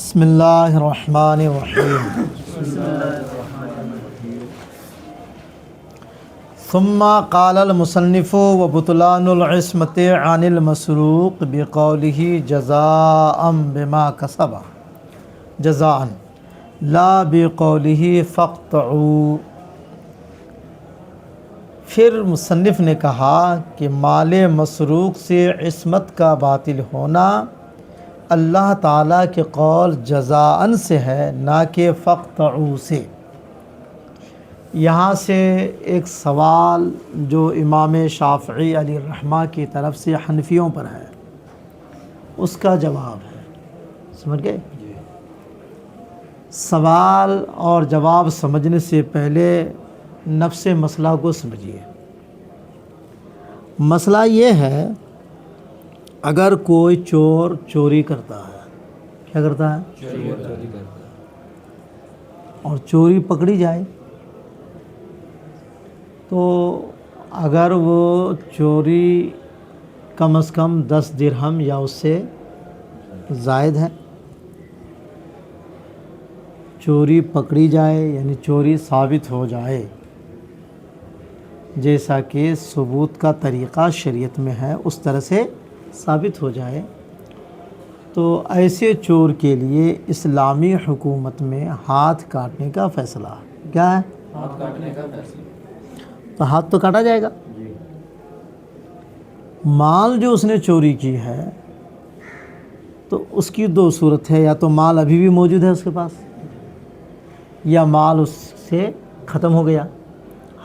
بسم اللہ الرحمن الرحیم ثم قال المصنف وبطلان العصمت عن المسروق بقوله جزاء بما کسب جزاء لا بقوله فاقطعوا۔ پھر مصنف نے کہا کہ مال مسروق سے عصمت کا باطل ہونا اللہ تعالیٰ کے قول جزاءً سے ہے، نہ کہ فاقطعوا سے۔ یہاں سے ایک سوال جو امام شافعی علیہ الرحمہ کی طرف سے حنفیوں پر ہے، اس کا جواب ہے۔ سمجھ گئے؟ سوال اور جواب سمجھنے سے پہلے نفس مسئلہ کو سمجھیے۔ مسئلہ یہ ہے، اگر کوئی چور چوری کرتا ہے، کیا کرتا ہے؟ چوری کرتا ہے، اور چوری پکڑی جائے تو اگر وہ چوری کم از کم 10 درہم یا اس سے زائد ہے، چوری پکڑی جائے یعنی چوری ثابت ہو جائے، جیسا کہ ثبوت کا طریقہ شریعت میں ہے اس طرح سے ثابت ہو جائے، تو ایسے چور کے لیے اسلامی حکومت میں ہاتھ کاٹنے کا فیصلہ ہے۔ کیا ہے؟ ہاتھ کاٹنے کا فیصلہ۔ تو ہاتھ تو کاٹا جائے گا۔ مال جو اس نے چوری کی ہے تو اس کی دو صورت ہے، یا تو مال ابھی بھی موجود ہے اس کے پاس، یا مال اس سے ختم ہو گیا،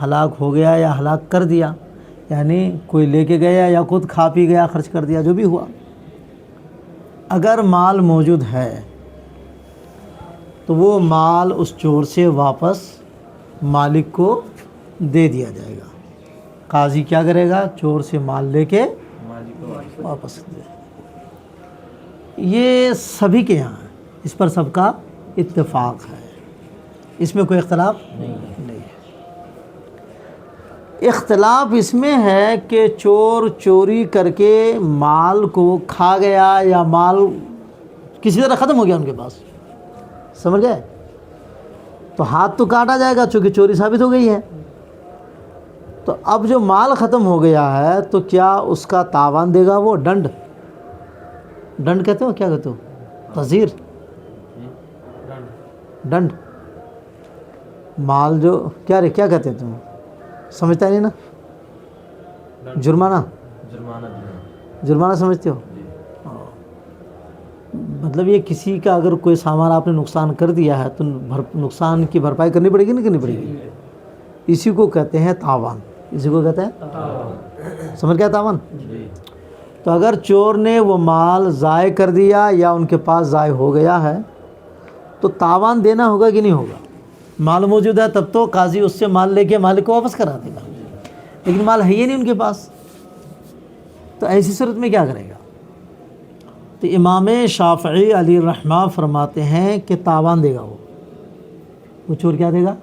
ہلاک ہو گیا یا ہلاک کر دیا، یعنی کوئی لے کے گیا یا خود کھا پی گیا، خرچ کر دیا، جو بھی ہوا۔ اگر مال موجود ہے تو وہ مال اس چور سے واپس مالک کو دے دیا جائے گا۔ قاضی کیا کرے گا؟ چور سے مال لے کے واپس دے۔ یہ سبھی کے یہاں ہے، اس پر سب کا اتفاق ہے، اس میں کوئی اختلاف نہیں ہے۔ اختلاف اس میں ہے کہ چور چوری کر کے مال کو کھا گیا یا مال کسی طرح ختم ہو گیا ان کے پاس، سمجھ گئے؟ تو ہاتھ تو کاٹا جائے گا چونکہ چوری ثابت ہو گئی ہے۔ تو اب جو مال ختم ہو گیا ہے تو کیا اس کا تاوان دے گا وہ؟ ڈنڈ کہتے ہو، کیا کہتے ہو؟ تعزیر، ڈنڈ، مال جو کیا کہتے ہیں تم؟ سمجھتا نہیں نا؟ جرمانہ سمجھتے ہو؟ مطلب یہ کسی کا اگر کوئی سامان آپ نے نقصان کر دیا ہے تو نقصان کی بھرپائی کرنی پڑے گی نہیں کرنی پڑے گی؟ اسی کو کہتے ہیں تاوان، اسی کو کہتے ہیں سمجھ گیا تاوان؟ تو اگر چور نے وہ مال ضائع کر دیا یا ان کے پاس ضائع ہو گیا ہے تو تاوان دینا ہوگا کہ نہیں ہوگا؟ مال موجود ہے تب تو قاضی اس سے مال لے کے مالک کو واپس کرا دے گا، لیکن مال ہے ہی نہیں ان کے پاس، تو ایسی صورت میں کیا کرے گا؟ تو امام شافعی علیہ الرحمہ فرماتے ہیں کہ تاوان دے گا وہ چور کیا دے گا؟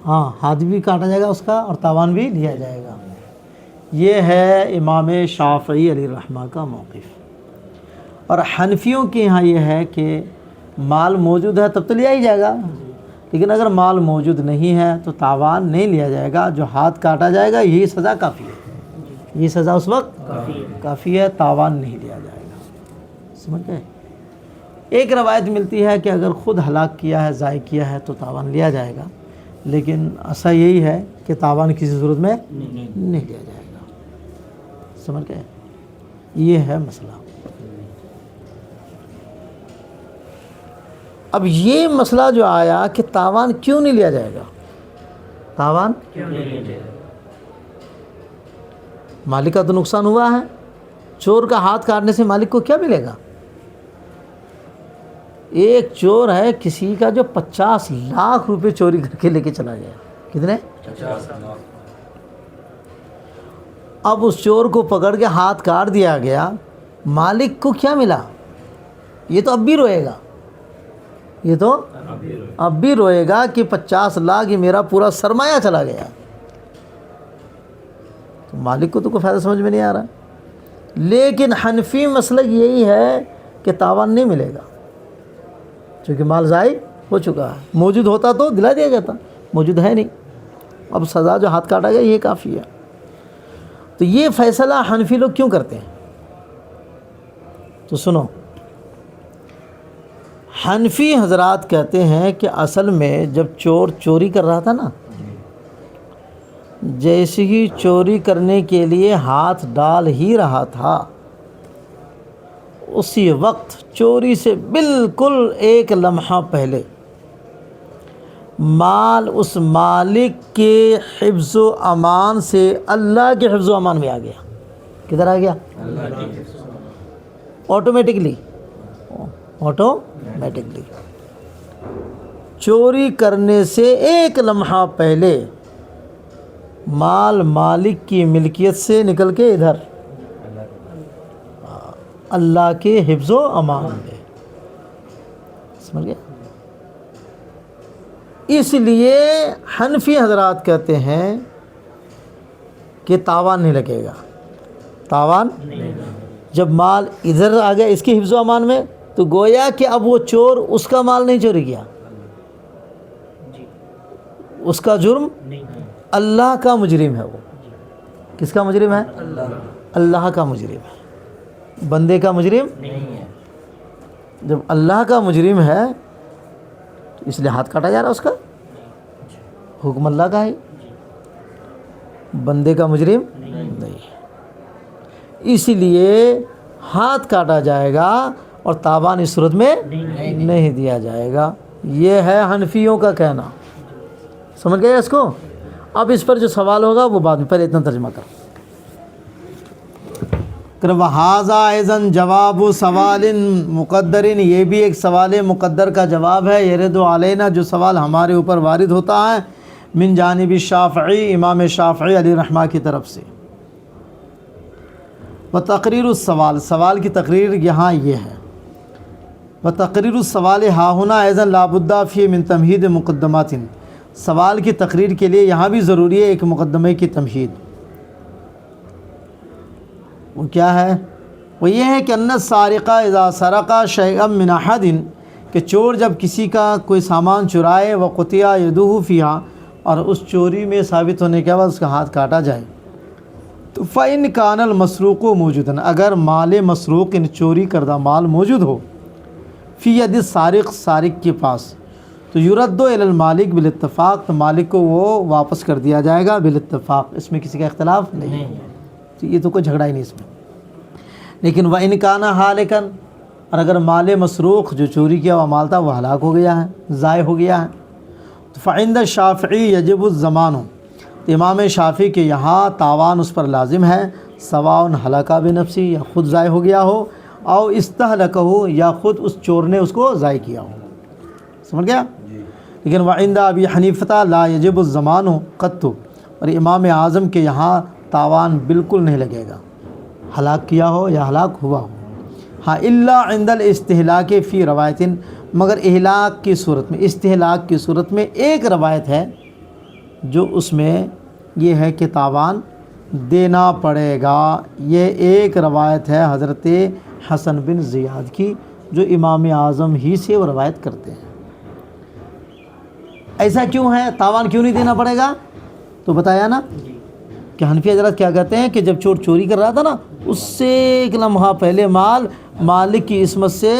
ہاں، ہاتھ بھی کاٹا جائے گا اس کا اور تاوان بھی لیا جائے گا۔ یہ ہے امام شافعی علیہ الرحمہ کا موقف۔ اور حنفیوں کے یہاں یہ ہے کہ مال موجود ہے تب تو لیا ہی جائے گا، لیکن اگر مال موجود نہیں ہے تو تاوان نہیں لیا جائے گا، جو ہاتھ کاٹا جائے گا یہی سزا کافی ہے، یہ سزا اس وقت کافی ہے، تاوان نہیں لیا جائے گا۔ سمجھ گئے؟ ایک روایت ملتی ہے کہ اگر خود ہلاک کیا ہے، ضائع کیا ہے تو تاوان لیا جائے گا، لیکن ایسا یہی ہے کہ تاوان کسی صورت میں نہیں لیا جائے گا۔ سمجھ گئے؟ یہ ہے مسئلہ۔ اب یہ مسئلہ جو آیا کہ تاوان کیوں نہیں لیا جائے گا؟ تاوان کیوں نہیں لیا جائے گا؟ مالک کا تو نقصان ہوا ہے، چور کا ہاتھ کاٹنے سے مالک کو کیا ملے گا؟ ایک چور ہے کسی کا جو 50 لاکھ روپے چوری کر کے لے کے چلا گیا۔ کتنے؟ 50 لاکھ۔ اب اس چور کو پکڑ کے ہاتھ کاٹ دیا گیا، مالک کو کیا ملا؟ یہ تو اب بھی روئے گا، یہ تو اب بھی روئے گا کہ 50 لاکھ یہ میرا پورا سرمایہ چلا گیا۔ تو مالک کو تو کوئی فائدہ سمجھ میں نہیں آ رہا۔ لیکن حنفی مسلک یہی ہے کہ تاوان نہیں ملے گا، چونکہ مال ضائع ہو چکا ہے، موجود ہوتا تو دلا دیا جاتا، موجود ہے نہیں، اب سزا جو ہاتھ کاٹا گیا یہ کافی ہے۔ تو یہ فیصلہ حنفی لوگ کیوں کرتے ہیں؟ تو سنو، حنفی حضرات کہتے ہیں کہ اصل میں جب چور چوری کر رہا تھا نا، جیسے ہی چوری کرنے کے لیے ہاتھ ڈال ہی رہا تھا، اسی وقت چوری سے بالکل ایک لمحہ پہلے مال اس مالک کے حفظ و امان سے اللہ کے حفظ و امان میں آ گیا۔ کدھر آ گیا؟ آٹومیٹکلی چوری کرنے سے ایک لمحہ پہلے مال مالک کی ملکیت سے نکل کے ادھر اللہ کے حفظ و امان میں، سمجھ گئے؟ اس لیے حنفی حضرات کہتے ہیں کہ تاوان نہیں لگے گا۔ تاوان جب مال ادھر آ گیا اس کے حفظ و امان میں، تو گویا کہ اب وہ چور اس کا مال نہیں چوری کیا، اس کا جرم اللہ کا مجرم ہے۔ وہ کس کا مجرم ہے؟ اللہ کا مجرم ہے، بندے کا مجرم نہیں ہے۔ جب اللہ کا مجرم ہے تو اس لیے ہاتھ کاٹا جا رہا، اس کا حکم اللہ کا ہے، بندے کا مجرم نہیں ہے، اس لیے ہاتھ کاٹا جائے گا اور تاوان اس صورت میں نہیں دیا جائے گا۔ یہ ہے حنفیوں کا کہنا، سمجھ گئے اس کو؟ اب اس پر جو سوال ہوگا وہ بعد میں، پہلے اتنا ترجمہ کرو۔ وَهَذَا أَيْضًا جواب سوال مقدر، یہ بھی ایک سوال مقدر کا جواب ہے، يَرِدُ عَلَيْنَا، جو سوال ہمارے اوپر وارد ہوتا ہے، من جانب الشافعی، امام شافعی علیہ رحمہ کی طرف سے۔ وتقریر السوال، سوال کی تقریر یہاں یہ ہے، وتقریر السوال ہا ہنا أيضًا لا بد فيه من تمہید مقدمات، سوال کی تقریر کے لیے یہاں بھی ضروری ہے ایک مقدمے کی تمہید۔ وہ کیا ہے؟ وہ یہ ہے کہ ان السارق اذا سرق شیئا من احد، کہ چور جب کسی کا کوئی سامان چرائے، وقطع یدہ فیہا، اور اس چوری میں ثابت ہونے کے بعد اس کا ہاتھ کاٹا جائے، تو فإن کان المسروق موجودا، اگر مال مسروق ان چوری کردہ مال موجود ہو، فی ید السارق، سارق کے پاس، تو یرد الی المالک بالاتفاق، تو مالک کو وہ واپس کر دیا جائے گا بالاتفاق، اس میں کسی کا اختلاف نہیں ہے، تو یہ تو کوئی جھگڑا ہی نہیں اس میں۔ لیکن وَإِنْ كَانَ هَالِكًا، اور اگر مال مسروق جو چوری کیا ہوا مال تھا وہ ہلاک ہو گیا ہے، ضائع ہو گیا ہے، تو فعند الشافعی یجب الضمان، تو امام شافعی کے یہاں تاوان اس پر لازم ہے، سواء ہلاکا بنفسی، یا خود ضائع ہو گیا ہو، او استہلکہ، یا خود اس چور نے اس کو ضائع کیا ہو، سمجھ گیا؟ لیکن وعند ابی حنیفہ لا یجب الضمان قط، اور امام اعظم کے یہاں تاوان بالکل نہیں لگے گا، ہلاک کیا ہو یا ہلاک ہوا ہو، ہاں الا عند الاستہلاک فی روایت، مگر اہلاک کی صورت میں، استہلاک کی صورت میں ایک روایت ہے جو اس میں یہ ہے کہ تاوان دینا پڑے گا، یہ ایک روایت ہے حضرت حسن بن زیاد کی، جو امام اعظم ہی سے وہ روایت کرتے ہیں۔ ایسا کیوں ہے؟ تاوان کیوں نہیں دینا پڑے گا؟ تو بتایا نا کہ حنفی حضرات کیا کہتے ہیں کہ جب چور چوری کر رہا تھا نا، اس سے ایک لمحہ پہلے مال مالک کی عصمت سے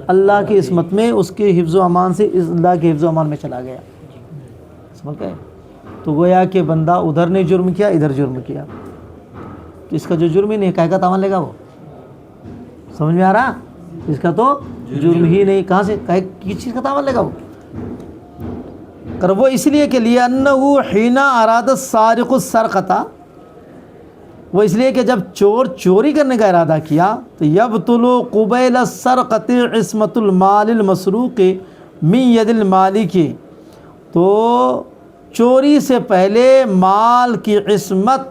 اللہ کی عصمت میں، اس کے حفظ و امان سے اللہ کے حفظ و امان میں چلا گیا، سمجھ گئے؟ تو گویا کہ بندہ ادھر نہیں جرم کیا، ادھر جرم کیا، تو اس کا جو جرم ہی نہیں، کہے کا تاوان لے گا وہ؟ سمجھ میں آ رہا؟ اس کا تو جرم ہی نہیں، کہاں سے کس چیز کا تاوان لے گا وہ؟ کر وہ اس لیے کہ لیے انہو حین اراد السارق السرقۃ، وہ اس لیے کہ جب چور چوری کرنے کا ارادہ کیا، تو یبطل قبیل السرقۃ عصمت المال المسروق من ید المالک، تو چوری سے پہلے مال کی عصمت،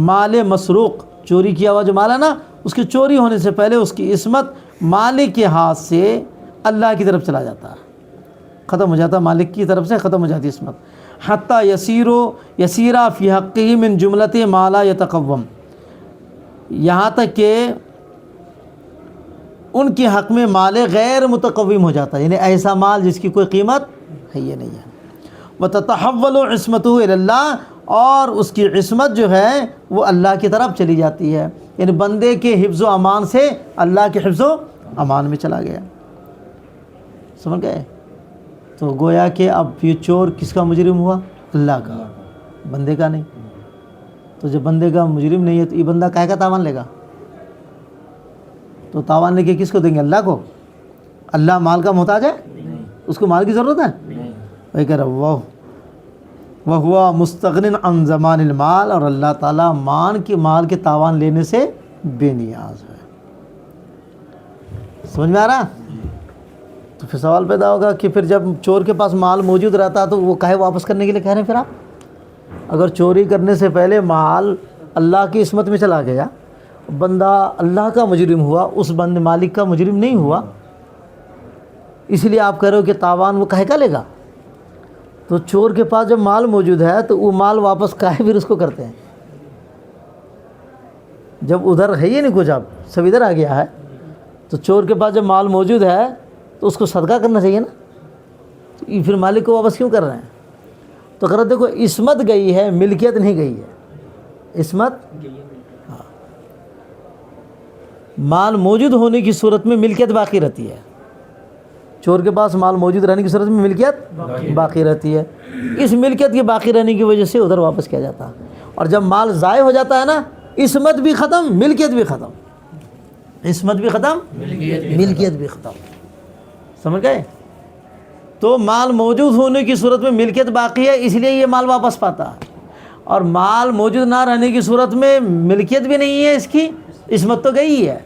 مال مسروق چوری کیا ہوا جو مال ہے نا، اس کے چوری ہونے سے پہلے اس کی عصمت مالک کے ہاتھ سے اللہ کی طرف چلا جاتا ہے، ختم ہو جاتا، مالک کی طرف سے ختم ہو جاتی عصمت، حتیٰ یسیرا فی حقہ من جملۃ ما لا یتقوم، یہاں تک کہ ان کے حق میں مال غیر متقوم ہو جاتا ہے، یعنی ایسا مال جس کی کوئی قیمت ہے یہ نہیں ہے۔ وتتحول عصمته الی اللہ، اور اس کی عصمت جو ہے وہ اللہ کی طرف چلی جاتی ہے، یعنی بندے کے حفظ و امان سے اللہ کے حفظ و امان میں چلا گیا۔ سمجھ گئے؟ تو گویا کہ اب یہ چور کس کا مجرم ہوا؟ اللہ کا، بندے کا نہیں۔ تو جب بندے کا مجرم نہیں ہے تو یہ بندہ کاہے کا تاوان لے گا؟ تو تاوان لے کے کس کو دیں گے؟ اللہ کو۔ اللہ مال کا محتاج ہے؟ اس کو مال کی ضرورت ہے؟ وہی کہہ رہا وَهُوَ مُسْتَغْنٍ عَنْ زَمَانِ الْمَال، اور اللہ تعالیٰ مال کے تاوان لینے سے بے نیاز ہے۔ سمجھ میں آ رہا؟ تو پھر سوال پیدا ہوگا کہ پھر جب چور کے پاس مال موجود رہتا تو وہ کاہے واپس کرنے کے لیے کہہ رہے ہیں؟ پھر آپ اگر چوری کرنے سے پہلے مال اللہ کی عصمت میں چلا گیا، بندہ اللہ کا مجرم ہوا، اس بند مالک کا مجرم نہیں ہوا، اس لیے آپ کہہ رہے ہو کہ تاوان وہ کاہے کا لے گا؟ تو چور کے پاس جب مال موجود ہے تو وہ مال واپس کاہے پھر اس کو کرتے ہیں؟ جب ادھر ہے ہی نہیں کچھ، اب سب ادھر آ گیا ہے، تو چور کے پاس جب مال موجود ہے تو اس کو صدقہ کرنا چاہیے نا، تو یہ پھر مالک کو واپس کیوں کر رہے ہیں؟ تو دیکھو عصمت گئی ہے، ملکیت نہیں گئی ہے، عصمت ہاں۔ مال موجود ہونے کی صورت میں ملکیت باقی رہتی ہے، چور کے پاس مال موجود رہنے کی صورت میں ملکیت باقی رہتی ہے، اس ملکیت کے باقی رہنے کی وجہ سے ادھر واپس کیا جاتا ہے۔ اور جب مال ضائع ہو جاتا ہے نا، عصمت بھی ختم، ملکیت بھی ختم، عصمت بھی ختم، ملکیت بھی ختم۔ سمجھ گئے؟ تو مال موجود ہونے کی صورت میں ملکیت باقی ہے، اس لیے یہ مال واپس پاتا ہے، اور مال موجود نہ رہنے کی صورت میں ملکیت بھی نہیں ہے، اس کی عصمت تو گئی ہے،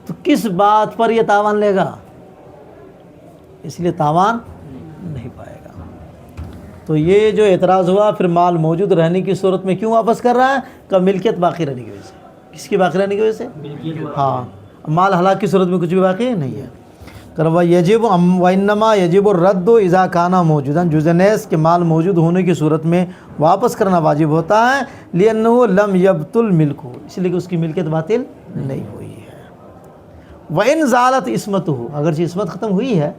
تو کس بات پر یہ تاوان لے گا؟ اس لیے تاوان نہیں پائے گا۔ تو یہ جو اعتراض ہوا پھر مال موجود رہنے کی صورت میں کیوں واپس کر رہا ہے؟ کہ ملکیت باقی رہنے کی وجہ سے۔ کس کی باقی رہنے کی وجہ سے؟ ہاں، مال ہلاک کی صورت میں کچھ بھی باقی نہیں ہے۔ یجب وانما یجب الرد اذا کان موجودا، جزنیس کے مال موجود ہونے کی صورت میں واپس کرنا واجب ہوتا ہے، لأنه لم یبطل ملکہ، اس لیے کہ اس کی ملکیت باطل نہیں ہوئی ہے۔ وان زالت عصمتہ، اگرچہ عصمت ختم ہوئی ہے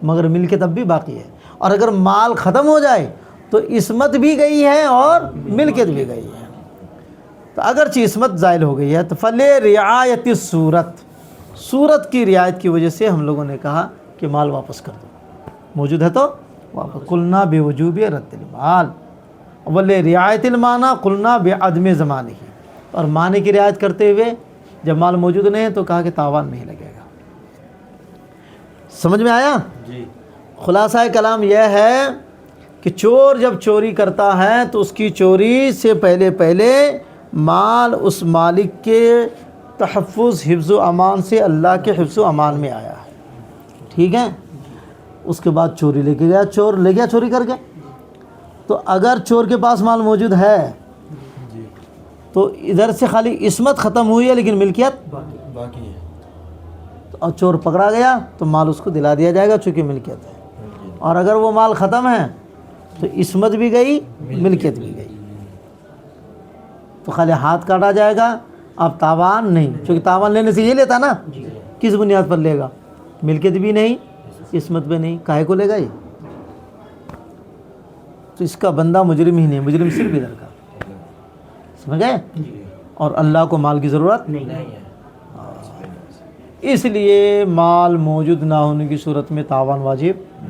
مگر ملکیت اب بھی باقی ہے، اور اگر مال ختم ہو جائے تو عصمت بھی گئی ہے اور ملکیت بھی گئی ہے۔ تو اگرچہ عصمت زائل ہو گئی ہے تو فلرعایت الصورت، صورت کی رعایت کی وجہ سے ہم لوگوں نے کہا کہ مال واپس کر دو، موجود ہے تو واپس۔ قلنا بوجوب رد المال، ولرعایت المعنی قلنا بعدم زمانہ، اور معنی کی رعایت کرتے ہوئے جب مال موجود نہیں ہے تو کہا کہ تاوان نہیں لگے گا۔ سمجھ میں آیا؟ جی۔ خلاصہ کلام یہ ہے کہ چور جب چوری کرتا ہے تو اس کی چوری سے پہلے مال اس مالک کے تحفظ، حفظ و امان سے اللہ کے حفظ و امان میں آیا ہے، ٹھیک ہے؟ اس کے بعد چوری لے کے گیا، چور لے گیا چوری کر کے، تو اگر چور کے پاس مال موجود ہے تو ادھر سے خالی عصمت ختم ہوئی ہے لیکن ملکیت باقی ہے، اور چور پکڑا گیا تو مال اس کو دلا دیا جائے گا چونکہ ملکیت ہے، اور اگر وہ مال ختم ہے تو عصمت بھی گئی، ملکیت بھی گئی، تو خالی ہاتھ کاٹا جائے گا، اب تاوان نہیں، چونکہ تاوان لینے سے یہ لیتا نا، کس بنیاد پر لے گا؟ ملکیت بھی نہیں، عصمت بھی نہیں، کاہے کو لے گا یہ؟ تو اس کا بندہ مجرم ہی نہیں، مجرم صرف ادھر کا، سمجھ گئے؟ اور اللہ کو مال کی ضرورت نہیں ہے، اس لیے مال موجود نہ ہونے کی صورت میں تاوان واجب۔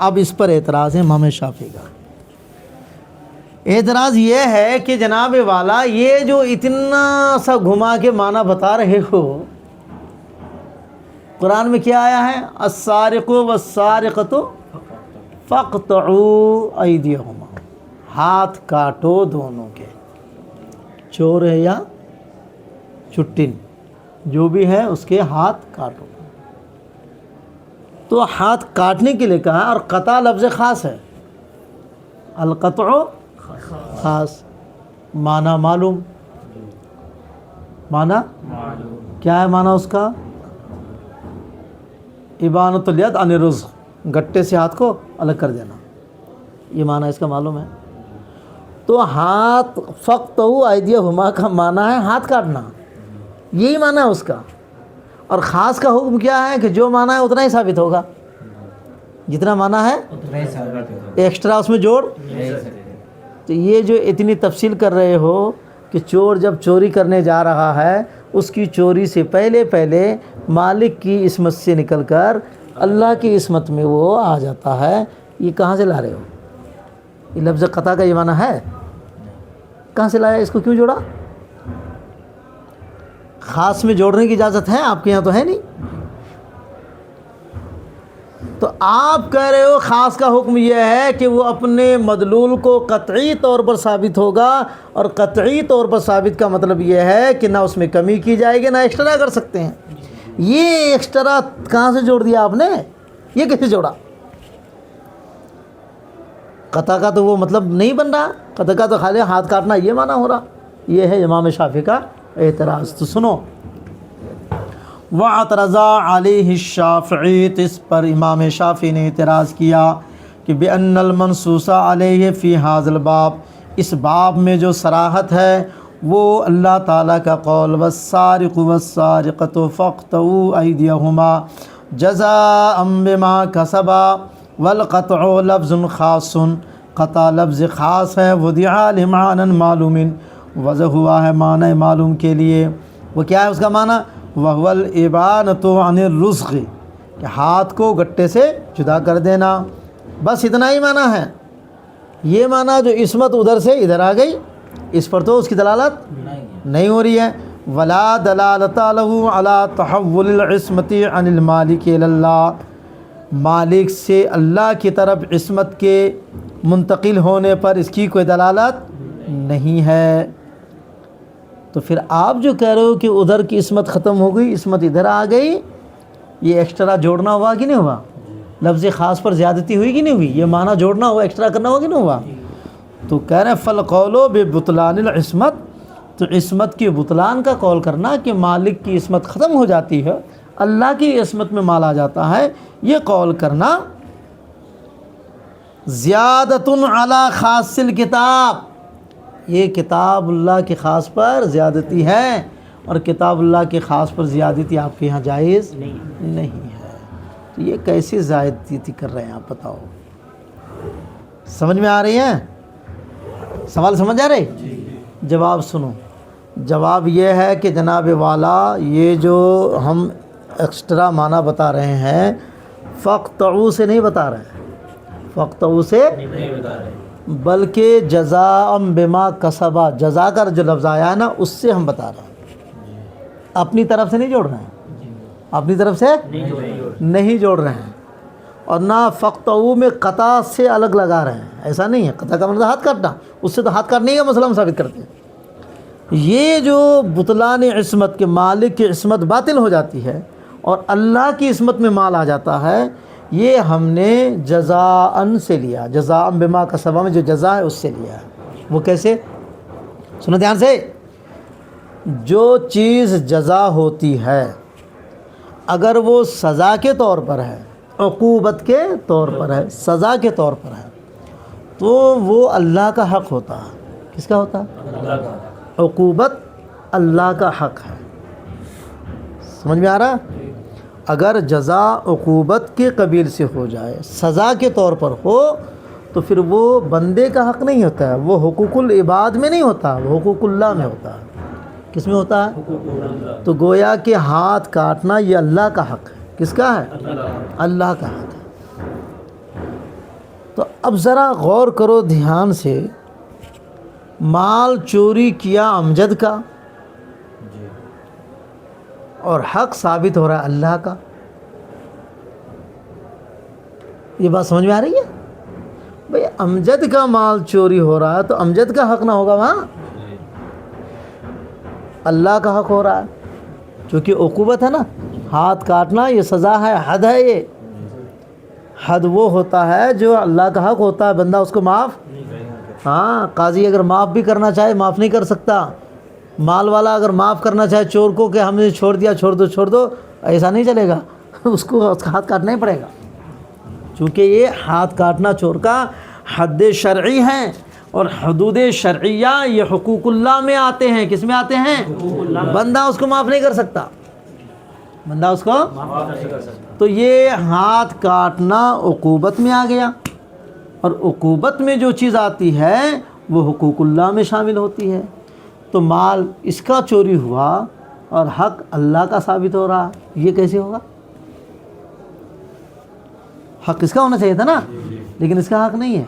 اب اس پر اعتراض ہے امام شافعی کا۔ اعتراض یہ ہے کہ جناب والا یہ جو اتنا سا گھما کے معنی بتا رہے ہو، قرآن میں کیا آیا ہے؟ السارق والسارقۃ فاقطعوا ایدیہما، ہاتھ کاٹو دونوں کے، چور ہے یا چٹن جو بھی ہے اس کے ہاتھ کاٹو۔ تو ہاتھ کاٹنے کے لیے کہا، اور قطع لفظ خاص ہے، القطع خاص، معنی معلوم، معنی کیا ہے؟ معنی اس کا ابانۃ الید عن الرزق، گٹے سے ہاتھ کو الگ کر دینا، یہ معنی اس کا معلوم ہے۔ تو ہاتھ فقطعوا ایدیہما کا معنی ہے ہاتھ کاٹنا، یہی معنی ہے اس کا، اور خاص کا حکم کیا ہے کہ جو مانا ہے اتنا ہی ثابت ہوگا، جتنا مانا ہے ایکسٹرا اس میں جوڑ۔ تو یہ جو اتنی تفصیل کر رہے ہو کہ چور جب چوری کرنے جا رہا ہے اس کی چوری سے پہلے مالک کی عصمت سے نکل کر اللہ کی عصمت میں وہ آ جاتا ہے، یہ کہاں سے لا رہے ہو؟ یہ لفظ قطع کا یہ معنی ہے؟ کہاں سے لایا؟ اس کو کیوں جوڑا؟ خاص میں جوڑنے کی اجازت ہے آپ کے یہاں؟ تو ہے نہیں۔ تو آپ کہہ رہے ہو خاص کا حکم یہ ہے کہ وہ اپنے مدلول کو قطعی طور پر ثابت ہوگا، اور قطعی طور پر ثابت کا مطلب یہ ہے کہ نہ اس میں کمی کی جائے گی نہ ایکسٹرا کر سکتے ہیں۔ یہ ایکسٹرا کہاں سے جوڑ دیا آپ نے؟ یہ کیسے جوڑا؟ قطع کا تو وہ مطلب نہیں بن رہا، قطع کا تو خالی ہاتھ کاٹنا یہ معنی ہو رہا۔ یہ ہے امام شافعی کا اعتراض۔ تو سنو، وَاعْتَرَضَ عَلَيْهِ الشَّافِعِيُّ، تو اس پر امام شافعی نے اعتراض کیا کہ بِأَنَّ الْمَنْصُوصَ عَلَيْهِ فِي هَذَا الْبَابِ، اس باب میں جو صراحت ہے وہ اللہ تعالیٰ کا قول وَالسَّارِقُ وَالسَّارِقَةُ فَاقْطَعُوا أَيْدِيَهُمَا جَزَاءً بِمَا كَسَبَا، وَالْقَطْعُ لَفْظٌ خاصٌ، قطع لفظ خاص ہے، وُضِعَ لِمَعْنًى مَعْلُومٍ، وضع ہوا ہے معنی معلوم کے لیے۔ وہ کیا ہے اس کا معنی؟ وَهُوَ الْإِبَانَةُ عَنِ الرُّزْقِ، کہ ہاتھ کو گٹے سے جدا کر دینا، بس اتنا ہی معنی ہے۔ یہ معنی جو عصمت ادھر سے ادھر آ گئی، اس پر تو اس کی دلالت نہیں ہو رہی ہے۔ وَلَا دَلَالَةَ لَهُ عَلَى تَحَوُّلِ الْعِصْمَةِ عَنِ الْمَالِكِ إِلَى اللَّهِ، مالک سے اللہ کی طرف عصمت کے منتقل ہونے پر اس کی کوئی دلالت نہیں ہے۔ تو پھر آپ جو کہہ رہے ہو کہ ادھر کی عصمت ختم ہو گئی، عصمت ادھر آ گئی، یہ ایکسٹرا جوڑنا ہوا کہ نہیں ہوا؟ لفظ خاص پر زیادتی ہوئی کہ نہیں ہوئی؟ یہ معنی جوڑنا ہوا، ایکسٹرا کرنا ہوا کہ نہیں ہوا؟ تو کہہ رہے ہیں فَالْقَوْلُ بِبُطْلَانِ الْعِصْمَةِ، تو عصمت کے بطلان کا قول کرنا کہ مالک کی عصمت ختم ہو جاتی ہے، اللہ کی عصمت میں مال آ جاتا ہے، یہ قول کرنا زیادۃ علی خاص الکتاب، یہ کتاب اللہ کے خاص پر زیادتی ہے، اور کتاب اللہ کے خاص پر زیادتی آپ کے یہاں جائز نہیں ہے۔ تو یہ کیسے زیادتی کر رہے ہیں آپ بتاؤ؟ سمجھ میں آ رہی ہے؟ سوال سمجھ آ رہے؟ جواب سنو، جواب یہ ہے کہ جناب والا یہ جو ہم ایکسٹرا معنی بتا رہے ہیں فَاقْطَعُوا سے نہیں بتا رہے ہیں، فَاقْطَعُوا سے نہیں بتا رہے، بلکہ جزاء بما کسبا، جزا کا جو لفظ آیا ہے نا اس سے ہم بتا رہے ہیں، اپنی طرف سے نہیں جوڑ رہے ہیں، اپنی طرف سے نہیں جوڑ رہے ہیں، اور نہ فَاقْطَعُوا میں قطع سے الگ لگا رہے ہیں، ایسا نہیں ہے۔ قطع کا مطلب ہاتھ کاٹنا، اس سے تو ہاتھ کاٹنے کا مسئلہ ہم ثابت کرتے ہیں۔ یہ جو بطلان عصمت کے مالک کی عصمت باطل ہو جاتی ہے اور اللہ کی عصمت میں مال آ جاتا ہے، یہ ہم نے جزاءً سے لیا، جزاء بما کسبا میں جو جزا ہے اس سے لیا ہے۔ وہ کیسے؟ سنو دھیان سے، جو چیز جزا ہوتی ہے اگر وہ سزا کے طور پر ہے، عقوبت کے طور پر ہے، سزا کے طور پر ہے، تو وہ اللہ کا حق ہوتا ہے۔ کس کا ہوتا ہے؟ اللہ کا۔ عقوبت اللہ کا حق ہے، سمجھ میں آ رہا؟ اگر جزا عقوبت کے قبیل سے ہو جائے، سزا کے طور پر ہو، تو پھر وہ بندے کا حق نہیں ہوتا ہے، وہ حقوق العباد میں نہیں ہوتا، وہ حقوق اللہ میں ہوتا ہے۔ کس میں ہوتا ہے؟ تو گویا کہ ہاتھ کاٹنا یہ اللہ کا حق ہے۔ کس کا ہے؟ اللہ کا حق ہے۔ تو اب ذرا غور کرو دھیان سے، مال چوری کیا امجد کا، اور حق ثابت ہو رہا ہے اللہ کا۔ یہ بات سمجھ میں آ رہی ہے؟ بھئی امجد کا مال چوری ہو رہا ہے تو امجد کا حق نہ ہوگا وہاں، اللہ کا حق ہو رہا ہے، چونکہ عقوبت ہے نا، ہاتھ کاٹنا یہ سزا ہے، حد ہے، یہ حد وہ ہوتا ہے جو اللہ کا حق ہوتا ہے، بندہ اس کو معاف، ہاں قاضی اگر معاف بھی کرنا چاہے معاف نہیں کر سکتا، مال والا اگر معاف کرنا چاہے چور کو کہ ہم نے چھوڑ دیا، چھوڑ دو، ایسا نہیں چلے گا، اس کو اس کا ہاتھ کاٹنا ہی پڑے گا، چونکہ یہ ہاتھ کاٹنا چور کا حد شرعی ہے، اور حدود شرعیہ یہ حقوق اللہ میں آتے ہیں۔ کس میں آتے ہیں؟ بندہ اس کو معاف نہیں کر سکتا، بندہ اس کو، تو یہ ہاتھ کاٹنا عقوبت میں آ گیا، اور عقوبت میں جو چیز آتی ہے وہ حقوق اللہ میں شامل ہوتی ہے۔ تو مال اس کا چوری ہوا اور حق اللہ کا ثابت ہو رہا، یہ کیسے ہوگا؟ حق اس کا ہونا چاہیے تھا نا، لیکن اس کا حق نہیں ہے،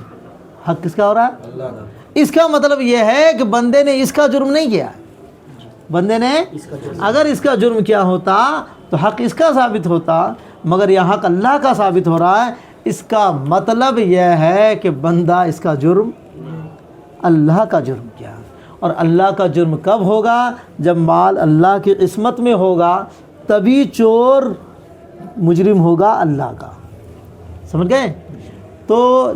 حق کس کا ہو رہا ہے؟ اس کا مطلب یہ ہے کہ بندے نے اس کا جرم نہیں کیا، بندے نے اگر اس کا جرم کیا ہوتا تو حق اس کا ثابت ہوتا، مگر یہ حق اللہ کا ثابت ہو رہا ہے۔ اس کا مطلب یہ ہے کہ بندہ اس کا جرم اللہ کا جرم کیا، اور اللہ کا جرم کب ہوگا؟ جب مال اللہ کی عصمت میں ہوگا، تبھی چور مجرم ہوگا اللہ کا، سمجھ گئے؟ تو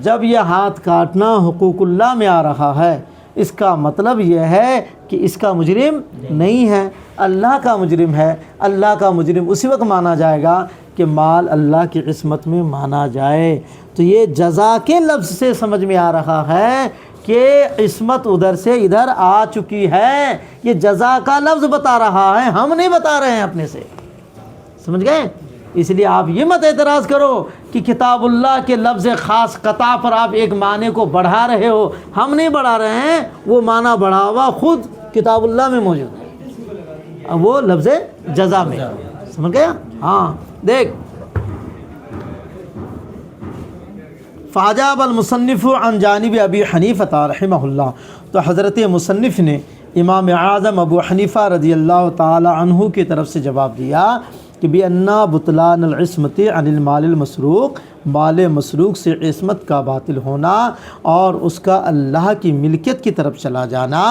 جب یہ ہاتھ کاٹنا حقوق اللہ میں آ رہا ہے، اس کا مطلب یہ ہے کہ اس کا مجرم نہیں ہے، اللہ کا مجرم ہے۔ اللہ کا مجرم اسی وقت مانا جائے گا کہ مال اللہ کی عصمت میں مانا جائے۔ تو یہ جزا کے لفظ سے سمجھ میں آ رہا ہے کہ عصمت ادھر سے ادھر آ چکی ہے، یہ جزا کا لفظ بتا رہا ہے، ہم نہیں بتا رہے ہیں اپنے سے، سمجھ گئے؟ اس لیے آپ یہ مت اعتراض کرو کہ کتاب اللہ کے لفظ خاص قطع پر آپ ایک معنی کو بڑھا رہے ہو، ہم نہیں بڑھا رہے ہیں، وہ معنی بڑھا ہوا خود کتاب اللہ میں موجود ہے، وہ لفظ جزا میں، سمجھ گیا؟ ہاں دیکھ، فاجاب المصنف عن جانب ابی حنیفہ رحمہ اللہ، تو حضرت مصنف نے امام اعظم ابو حنیفہ رضی اللہ تعالی عنہ کی طرف سے جواب دیا کہ بِأَنَّ بُطْلَانَ الْعِصْمَةِ عَنِ الْمَالِ الْمَسْرُوقِ، مال مسروق سے عصمت کا باطل ہونا اور اس کا اللہ کی ملکیت کی طرف چلا جانا،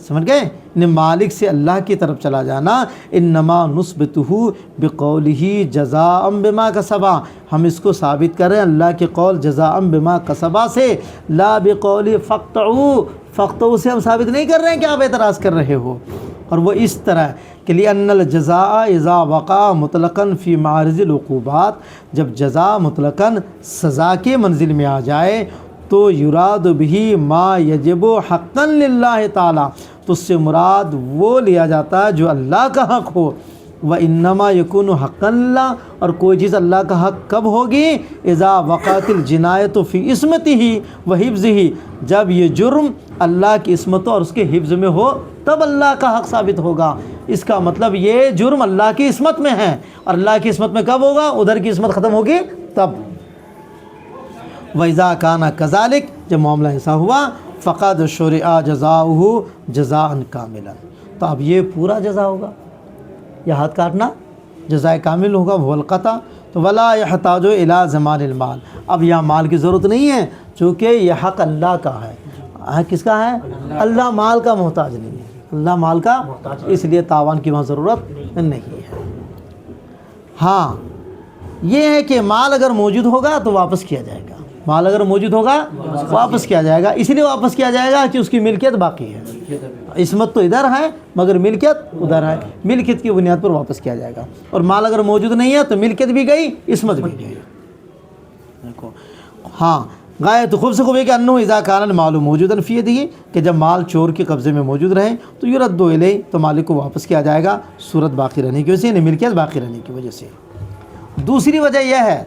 سمجھ گئے؟ یعنی مالک سے اللہ کی طرف چلا جانا، انما نثبتہ بقولہ جزاء بما کسبا، ہم اس کو ثابت کر رہے ہیں اللہ کے قول جزاء بما کسبا سے، لا بقول فقطعوا سے ہم ثابت نہیں کر رہے ہیں کہ آپ اعتراض کر رہے ہو۔ اور وہ اس طرح کہ لأن الجزاء اذا وقع مطلقا فی معرض العقوبات، جب جزا مطلقاً سزا کے منزل میں آ جائے تو یراد بہ ما یجب حقا للہ تعالی، تو اس سے مراد وہ لیا جاتا ہے جو اللہ کا حق ہو، وانما یکون حقا للہ، اور کوئی چیز اللہ کا حق کب ہوگی؟ اذا وقعت الجنایۃ فی عصمتہ وحفظہ، جب یہ جرم اللہ کی عصمت اور اس کے حفظ میں ہو تب اللہ کا حق ثابت ہوگا۔ اس کا مطلب یہ جرم اللہ کی عصمت میں ہے، اور اللہ کی عصمت میں کب ہوگا؟ ادھر کی عصمت ختم ہوگی تب۔ وَإِذَا كَانَ كَذَلِكَ، جب معاملہ ایسا ہوا، فَقَدْ شُرِعَ جَزَاؤُهُ جَزَاءً كَامِلًا، تو اب یہ پورا جزا ہوگا، یہ ہاتھ کاٹنا جزائے کامل ہوگا، وہ القطع، تو وَلَا يَحْتَاجُ إِلَى زَمَانِ الْمَالِ، اب یہاں مال کی ضرورت نہیں ہے، چونکہ یہ حق اللہ کا ہے۔ کس کا ہے؟ اللہ مال کا محتاج نہیں ہے، اللہ مال کا، اس لیے تاوان کی وہاں ضرورت نہیں ہے۔ ہاں یہ ہے کہ مال اگر موجود ہوگا تو واپس کیا جائے گا، مال اگر موجود ہوگا واپس کیا جائے گا، اس لیے واپس کیا جائے گا کہ اس کی ملکیت باقی ہے، عصمت تو ادھر ہے مگر ملکیت ادھر ہے، ملکیت کی بنیاد پر واپس کیا جائے گا، اور مال اگر موجود نہیں ہے تو ملکیت بھی گئی، عصمت بھی گئی۔ دیکھو ہاں، غایت خوب سے خوب ہے کہ انہ اذا کان المال موجودا فی یدہ، کہ جب مال چور کے قبضے میں موجود رہے تو یرد الیہ، تو مالک کو واپس کیا جائے گا، صورت باقی رہنے کی وجہ سے، یعنی ملکیت باقی رہنے کی وجہ سے۔ دوسری وجہ یہ ہے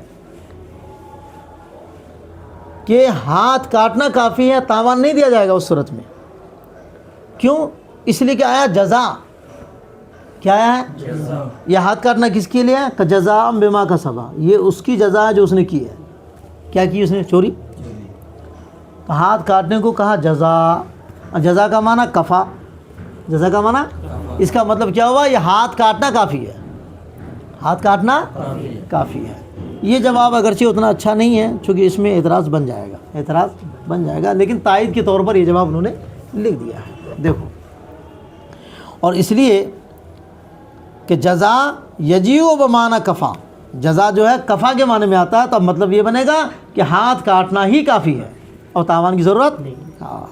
کہ ہاتھ کاٹنا کافی ہے، تاوان نہیں دیا جائے گا اس صورت میں۔ کیوں؟ اس لیے کہ آیا جزا، کیا آیا ہے؟ یہ ہاتھ کاٹنا کس کے لیے ہے؟ کہ جزاء بما کسب، یہ اس کی جزا ہے جو اس نے کی ہے۔ کیا کی اس نے؟ چوری۔ ہاتھ کاٹنے کو کہا جزا، جزا کا معنی کفا، جزا کا معنی، اس کا مطلب کیا ہوا؟ یہ ہاتھ کاٹنا کافی ہے، ہاتھ کاٹنا کافی ہے۔ یہ جواب اگرچہ اتنا اچھا نہیں ہے چونکہ اس میں اعتراض بن جائے گا، اعتراض بن جائے گا، لیکن تائید کے طور پر یہ جواب انہوں نے لکھ دیا ہے۔ دیکھو، اور اس لیے کہ جزا یجیء بمعنی کفا، جزا جو ہے کفا کے معنی میں آتا ہے، تو اب مطلب یہ بنے گا کہ ہاتھ کاٹنا ہی کافی ہے اور تاوان کی ضرورت نہیں۔ ہاں،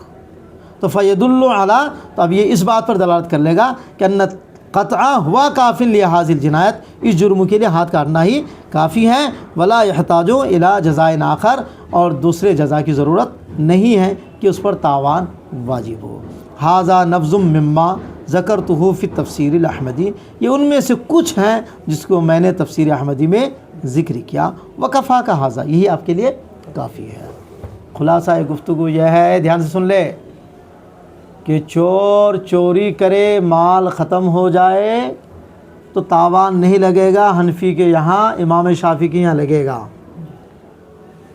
تو فیدل علی، تو اب یہ اس بات پر دلالت کر لے گا کہ ان قطع ہوا کافی لحاظ الجنایت، اس جرم کے لیے ہاتھ کاٹنا ہی کافی ہے، ولا یحتاج الی جزاء آخر، اور دوسرے جزا کی ضرورت نہیں ہے کہ اس پر تاوان واجب ہو۔ ھذا نفظ مما ذکرتہ فی تفسیر الاحمدی، یہ ان میں سے کچھ ہیں جس کو میں نے تفسیر احمدی میں ذکر کیا، وکفا کا ھذا، یہی آپ کے لیے کافی ہے۔ خلاصہ گفتگو یہ ہے، دھیان سے سن لے، کہ چور چوری کرے مال ختم ہو جائے تو تاوان نہیں لگے گا، حنفی کے یہاں، امام شافعی کے یہاں لگے گا۔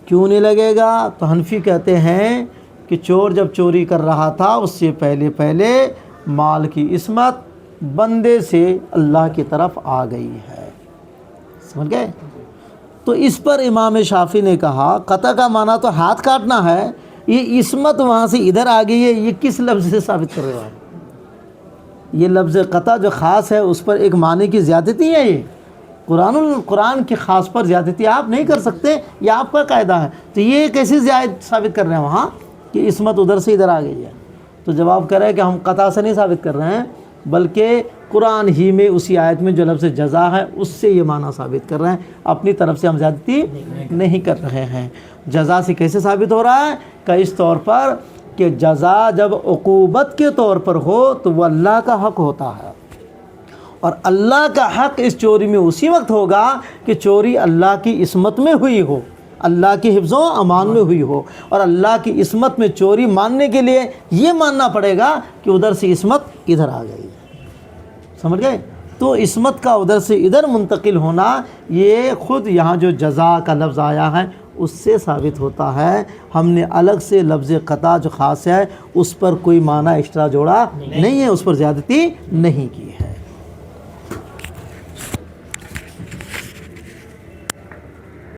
کیوں نہیں لگے گا؟ تو حنفی کہتے ہیں کہ چور جب چوری کر رہا تھا اس سے پہلے مال کی عصمت بندے سے اللہ کی طرف آ گئی ہے، سمجھ گئے؟ تو اس پر امام شافعی نے کہا قطع کا معنی تو ہاتھ کاٹنا ہے، یہ عصمت وہاں سے ادھر آ گئی ہے، یہ کس لفظ سے ثابت کر رہے ہو؟ یہ لفظ قطع جو خاص ہے اس پر ایک معنی کی زیادتی ہے، یہ قرآن کے خاص پر زیادتی آپ نہیں کر سکتے، یہ آپ کا قاعدہ ہے، تو یہ کیسے زیادت ثابت کر رہے ہیں وہاں کہ عصمت ادھر سے ادھر آ گئی ہے؟ تو جواب کر رہے ہیں کہ ہم قطع سے نہیں ثابت کر رہے ہیں، بلکہ قرآن ہی میں اسی آیت میں جو لفظ جزا ہے اس سے یہ معنی ثابت کر رہے ہیں، اپنی طرف سے ہم زیادتی نہیں کر رہے ہیں۔ جزا سے کیسے ثابت ہو رہا ہے؟ کہ اس طور پر کہ جزا جب عقوبت کے طور پر ہو تو وہ اللہ کا حق ہوتا ہے، اور اللہ کا حق اس چوری میں اسی وقت ہوگا کہ چوری اللہ کی عصمت میں ہوئی ہو، اللہ کی حفظ و امان میں ہوئی ہو، اور اللہ کی عصمت میں چوری ماننے کے لیے یہ ماننا پڑے گا کہ ادھر سے عصمت ادھر آ گئی ہے، سمجھ گئے؟ تو عصمت کا ادھر سے ادھر منتقل ہونا یہ خود یہاں جو جزا کا لفظ آیا ہے اس سے ثابت ہوتا ہے، ہم نے الگ سے لفظ قطع جو خاص ہے اس پر کوئی معنی ایکسٹرا جوڑا نہیں ہے، اس پر زیادتی نہیں کی ہے۔